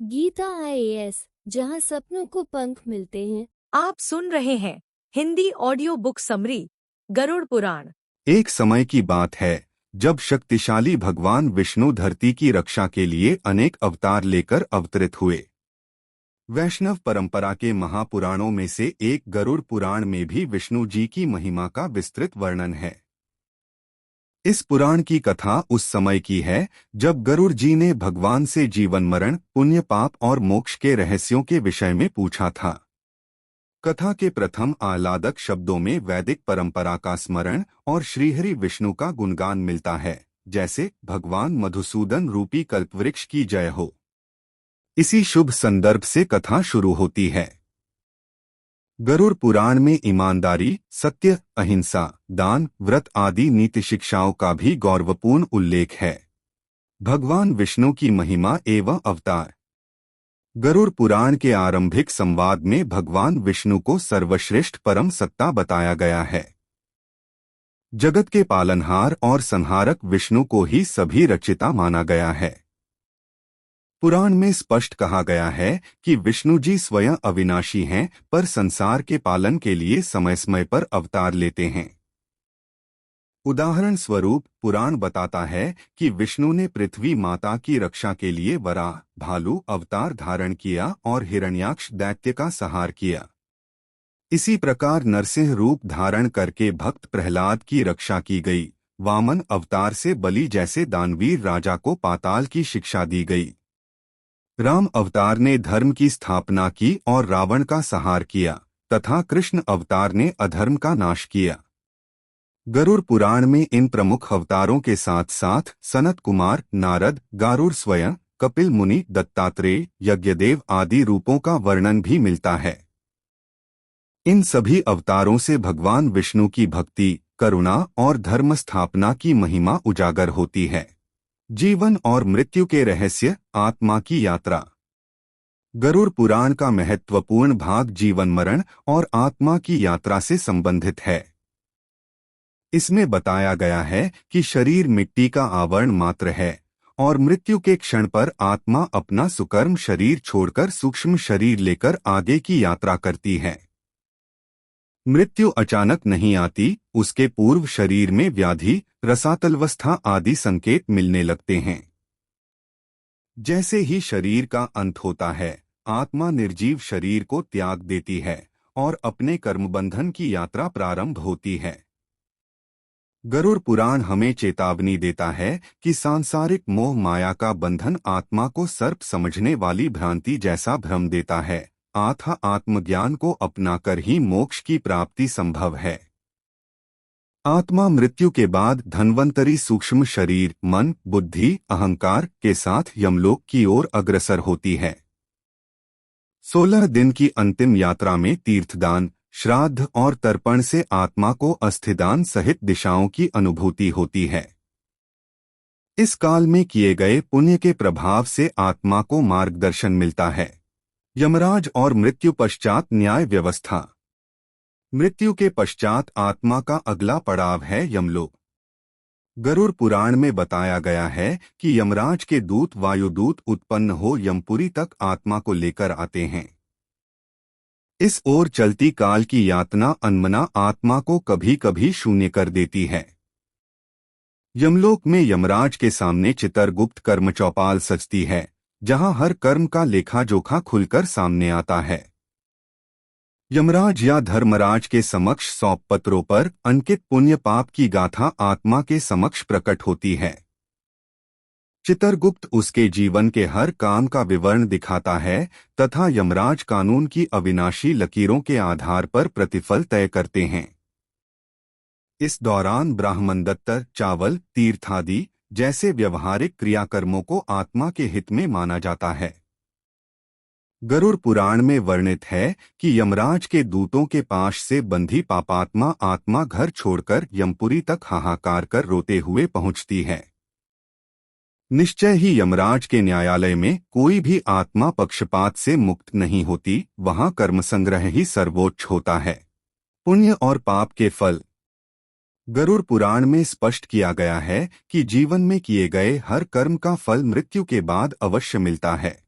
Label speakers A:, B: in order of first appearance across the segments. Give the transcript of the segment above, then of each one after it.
A: Gita IAS, जहां सपनों को पंख मिलते हैं।
B: आप सुन रहे हैं Hindi audio book summary Garuda Purana.
C: एक समय की बात है जब शक्तिशाली भगवान विष्णु धरती की रक्षा के लिए अनेक अवतार लेकर अवतरित हुए। वैष्णव परंपरा के महापुराणों में से एक गरुड़ पुराण में भी विष्णु जी की महिमा का विस्तृत वर्णन है। इस पुराण की कथा उस समय की है जब गरुड़ जी ने भगवान से जीवन मरण, पुण्य पाप और मोक्ष के रहस्यों के विषय में पूछा था। कथा के प्रथम आह्लादक शब्दों में वैदिक परंपरा का स्मरण और श्रीहरि विष्णु का गुणगान मिलता है, जैसे भगवान मधुसूदन रूपी कल्पवृक्ष की जय हो। इसी शुभ संदर्भ से कथा शुरू होती है। गरुड़ पुराण में ईमानदारी, सत्य, अहिंसा, दान, व्रत आदि नीति शिक्षाओं का भी गौरवपूर्ण उल्लेख है। भगवान विष्णु की महिमा एवं अवतार। गरुड़ पुराण के आरंभिक संवाद में भगवान विष्णु को सर्वश्रेष्ठ परम सत्ता बताया गया है। जगत के पालनहार और संहारक विष्णु को ही सभी रचिता माना गया है। पुराण में स्पष्ट कहा गया है कि विष्णु जी स्वयं अविनाशी हैं, पर संसार के पालन के लिए समय समय पर अवतार लेते हैं। उदाहरण स्वरूप पुराण बताता है कि विष्णु ने पृथ्वी माता की रक्षा के लिए वराह, भालू अवतार धारण किया और हिरण्याक्ष दैत्य का संहार किया। इसी प्रकार नरसिंह रूप धारण करके भक्त प्रहलाद की रक्षा की गई। वामन अवतार से बलि जैसे दानवीर राजा को पाताल की शिक्षा दी गई। राम अवतार ने धर्म की स्थापना की और रावण का संहार किया, तथा कृष्ण अवतार ने अधर्म का नाश किया। गरुड़ पुराण में इन प्रमुख अवतारों के साथ साथ सनत कुमार, नारद, गारुड़ स्वयं, कपिल मुनि, दत्तात्रेय, यज्ञदेव आदि रूपों का वर्णन भी मिलता है। इन सभी अवतारों से भगवान विष्णु की भक्ति, करुणा और धर्म स्थापना की महिमा उजागर होती है। जीवन और मृत्यु के रहस्य, आत्मा की यात्रा। गरुड़ पुराण का महत्वपूर्ण भाग जीवन मरण और आत्मा की यात्रा से संबंधित है। इसमें बताया गया है कि शरीर मिट्टी का आवरण मात्र है और मृत्यु के क्षण पर आत्मा अपना सुकर्म शरीर छोड़कर सूक्ष्म शरीर लेकर आगे की यात्रा करती है। मृत्यु अचानक नहीं आती, उसके पूर्व शरीर में व्याधि, रसातलवस्था आदि संकेत मिलने लगते हैं। जैसे ही शरीर का अंत होता है, आत्मा निर्जीव शरीर को त्याग देती है और अपने कर्मबंधन की यात्रा प्रारंभ होती है। गरुड़ पुराण हमें चेतावनी देता है कि सांसारिक मोह माया का बंधन आत्मा को सर्प समझने वाली भ्रांति जैसा भ्रम देता है। आत्मज्ञान को अपनाकर ही मोक्ष की प्राप्ति संभव है। आत्मा मृत्यु के बाद धन्वंतरी सूक्ष्म शरीर, मन, बुद्धि, अहंकार के साथ यमलोक की ओर अग्रसर होती है। 16 दिन की अंतिम यात्रा में तीर्थदान, श्राद्ध और तर्पण से आत्मा को अस्थिदान सहित दिशाओं की अनुभूति होती है। इस काल में किए गए पुण्य के प्रभाव से आत्मा को मार्गदर्शन मिलता है। यमराज और मृत्यु पश्चात न्याय व्यवस्था। मृत्यु के पश्चात आत्मा का अगला पड़ाव है यमलोक। गरुड़ पुराण में बताया गया है कि यमराज के दूत वायुदूत उत्पन्न हो यमपुरी तक आत्मा को लेकर आते हैं। इस ओर चलती काल की यातना अनमना आत्मा को कभी कभी शून्य कर देती है। यमलोक में यमराज के सामने चित्रगुप्त कर्म चौपाल सजती है, जहां हर कर्म का लेखा जोखा खुलकर सामने आता है। यमराज या धर्मराज के समक्ष 100 पत्रों पर अंकित पुण्य पाप की गाथा आत्मा के समक्ष प्रकट होती है। चित्रगुप्त उसके जीवन के हर काम का विवरण दिखाता है तथा यमराज कानून की अविनाशी लकीरों के आधार पर प्रतिफल तय करते हैं। इस दौरान ब्राह्मणदत्त, चावल, तीर्थादि जैसे व्यवहारिक क्रियाकर्मों को आत्मा के हित में माना जाता है। गरुड़ पुराण में वर्णित है कि यमराज के दूतों के पाश से बंधी पापात्मा आत्मा घर छोड़कर यमपुरी तक हाहाकार कर रोते हुए पहुंचती है। निश्चय ही यमराज के न्यायालय में कोई भी आत्मा पक्षपात से मुक्त नहीं होती, वहां कर्म संग्रह ही सर्वोच्च होता है। पुण्य और पाप के फल। गरुड़ पुराण में स्पष्ट किया गया है कि जीवन में किए गए हर कर्म का फल मृत्यु के बाद अवश्य मिलता है।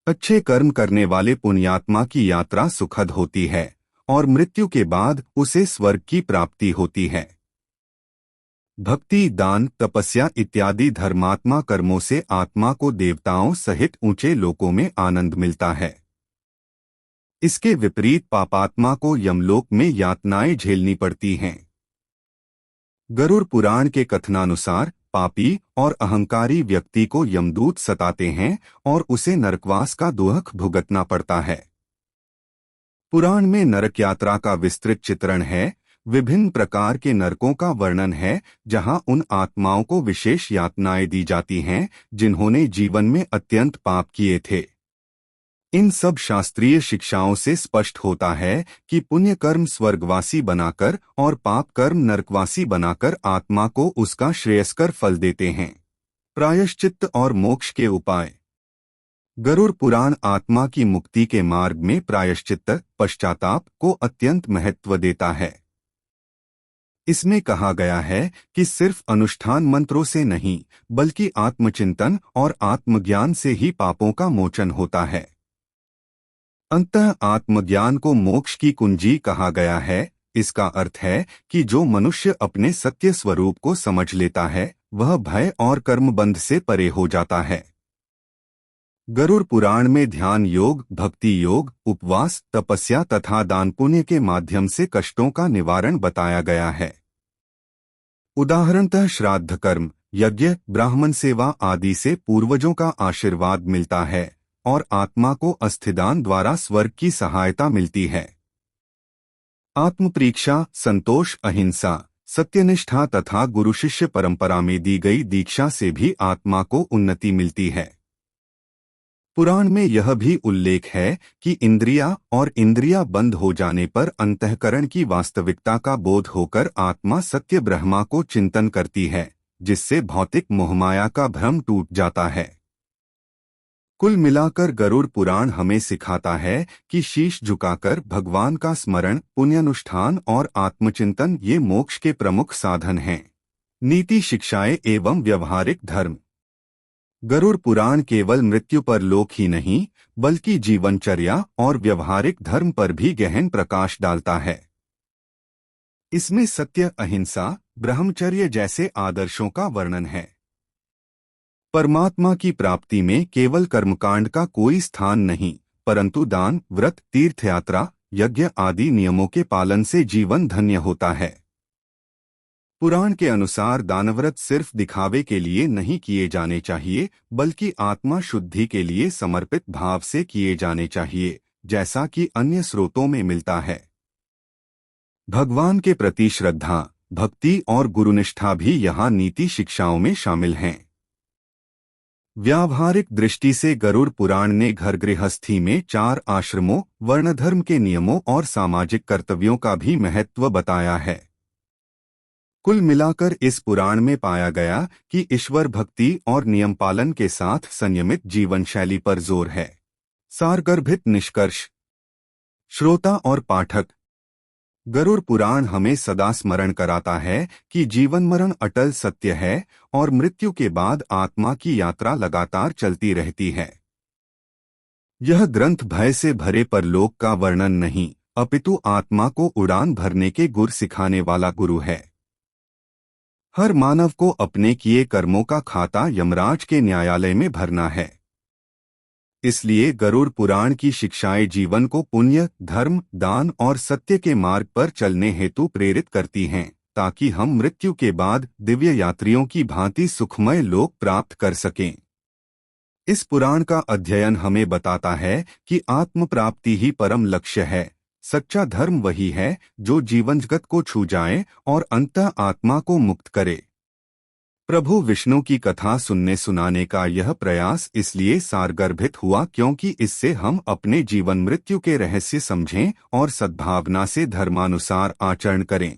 C: अच्छे कर्म करने वाले पुण्यात्मा की यात्रा सुखद होती है और मृत्यु के बाद उसे स्वर्ग की प्राप्ति होती है। भक्ति, दान, तपस्या इत्यादि धर्मात्मा कर्मों से आत्मा को देवताओं सहित ऊंचे लोकों में आनंद मिलता है। इसके विपरीत पापात्मा को यमलोक में यातनाएं झेलनी पड़ती हैं। गरुड़ पुराण के कथनानुसार पापी और अहंकारी व्यक्ति को यमदूत सताते हैं और उसे नरकवास का दुख भुगतना पड़ता है। पुराण में नरक यात्रा का विस्तृत चित्रण है। विभिन्न प्रकार के नरकों का वर्णन है जहां उन आत्माओं को विशेष यातनाएं दी जाती हैं जिन्होंने जीवन में अत्यंत पाप किए थे। इन सब शास्त्रीय शिक्षाओं से स्पष्ट होता है कि पुण्य कर्म स्वर्गवासी बनाकर और पाप कर्म नरकवासी बनाकर आत्मा को उसका श्रेयस्कर फल देते हैं। प्रायश्चित्त और मोक्ष के उपाय। गरुड़ पुराण आत्मा की मुक्ति के मार्ग में प्रायश्चित्त, पश्चाताप को अत्यंत महत्व देता है। इसमें कहा गया है कि सिर्फ अनुष्ठान मंत्रों से नहीं बल्कि आत्मचिंतन और आत्मज्ञान से ही पापों का मोचन होता है। अंततः आत्मज्ञान को मोक्ष की कुंजी कहा गया है। इसका अर्थ है कि जो मनुष्य अपने सत्य स्वरूप को समझ लेता है वह भय और कर्मबंध से परे हो जाता है। गरुड़ पुराण में ध्यान योग, भक्ति योग, उपवास, तपस्या तथा दान पुण्य के माध्यम से कष्टों का निवारण बताया गया है। उदाहरणतः श्राद्ध कर्म, यज्ञ, ब्राह्मण सेवा आदि से पूर्वजों का आशीर्वाद मिलता है और आत्मा को अस्थिदान द्वारा स्वर्ग की सहायता मिलती है। आत्मपरीक्षा, संतोष, अहिंसा, सत्यनिष्ठा तथा गुरु शिष्य परंपरा में दी गई दीक्षा से भी आत्मा को उन्नति मिलती है। पुराण में यह भी उल्लेख है कि इंद्रिया बंद हो जाने पर अंतःकरण की वास्तविकता का बोध होकर आत्मा सत्य ब्रह्मा को चिंतन करती है, जिससे भौतिक मोहमाया का भ्रम टूट जाता है। कुल मिलाकर गरुड़ पुराण हमें सिखाता है कि शीश झुकाकर भगवान का स्मरण, पुण्यानुष्ठान और आत्मचिंतन ये मोक्ष के प्रमुख साधन हैं। नीति शिक्षाएं एवं व्यवहारिक धर्म। गरुड़ पुराण केवल मृत्यु पर लोक ही नहीं बल्कि जीवनचर्या और व्यवहारिक धर्म पर भी गहन प्रकाश डालता है। इसमें सत्य, अहिंसा, ब्रह्मचर्य जैसे आदर्शों का वर्णन है। परमात्मा की प्राप्ति में केवल कर्मकांड का कोई स्थान नहीं, परंतु दान, व्रत, तीर्थयात्रा, यज्ञ आदि नियमों के पालन से जीवन धन्य होता है। पुराण के अनुसार दानव्रत सिर्फ दिखावे के लिए नहीं किए जाने चाहिए बल्कि आत्मा शुद्धि के लिए समर्पित भाव से किए जाने चाहिए, जैसा कि अन्य स्रोतों में मिलता है। भगवान के प्रति श्रद्धा, भक्ति और गुरुनिष्ठा भी यहाँ नीति शिक्षाओं में शामिल हैं। व्यावहारिक दृष्टि से गरुड़ पुराण ने घर गृहस्थी में 4 आश्रमों, वर्णधर्म के नियमों और सामाजिक कर्तव्यों का भी महत्व बताया है। कुल मिलाकर इस पुराण में पाया गया कि ईश्वर भक्ति और नियम पालन के साथ संयमित जीवन शैली पर जोर है। सारगर्भित निष्कर्ष। श्रोता और पाठक, गरुड़ पुराण हमें सदा स्मरण कराता है कि जीवन मरण अटल सत्य है और मृत्यु के बाद आत्मा की यात्रा लगातार चलती रहती है। यह ग्रंथ भय से भरे परलोक का वर्णन नहीं अपितु आत्मा को उड़ान भरने के गुर सिखाने वाला गुरु है। हर मानव को अपने किए कर्मों का खाता यमराज के न्यायालय में भरना है। इसलिए गरुड़ पुराण की शिक्षाएं जीवन को पुण्य, धर्म, दान और सत्य के मार्ग पर चलने हेतु प्रेरित करती हैं, ताकि हम मृत्यु के बाद दिव्य यात्रियों की भांति सुखमय लोक प्राप्त कर सकें। इस पुराण का अध्ययन हमें बताता है कि आत्म प्राप्ति ही परम लक्ष्य है। सच्चा धर्म वही है जो जीवन जगत को छू जाए और अंतः आत्मा को मुक्त करे। प्रभु विष्णु की कथा सुनने सुनाने का यह प्रयास इसलिए सारगर्भित हुआ क्योंकि इससे हम अपने जीवन मृत्यु के रहस्य समझें और सद्भावना से धर्मानुसार आचरण करें।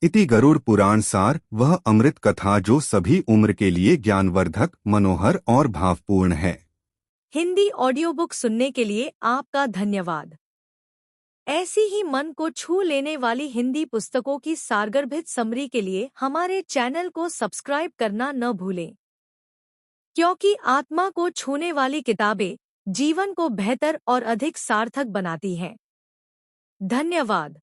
C: इति गरुड़ पुराण सार, वह अमृत कथा जो सभी उम्र के लिए ज्ञानवर्धक, मनोहर और भावपूर्ण है।
B: हिंदी ऑडियो बुक सुनने के लिए आपका धन्यवाद। ऐसी ही मन को छू लेने वाली हिंदी पुस्तकों की सारगर्भित समरी के लिए हमारे चैनल को सब्सक्राइब करना न भूलें, क्योंकि आत्मा को छूने वाली किताबें जीवन को बेहतर और अधिक सार्थक बनाती हैं। धन्यवाद।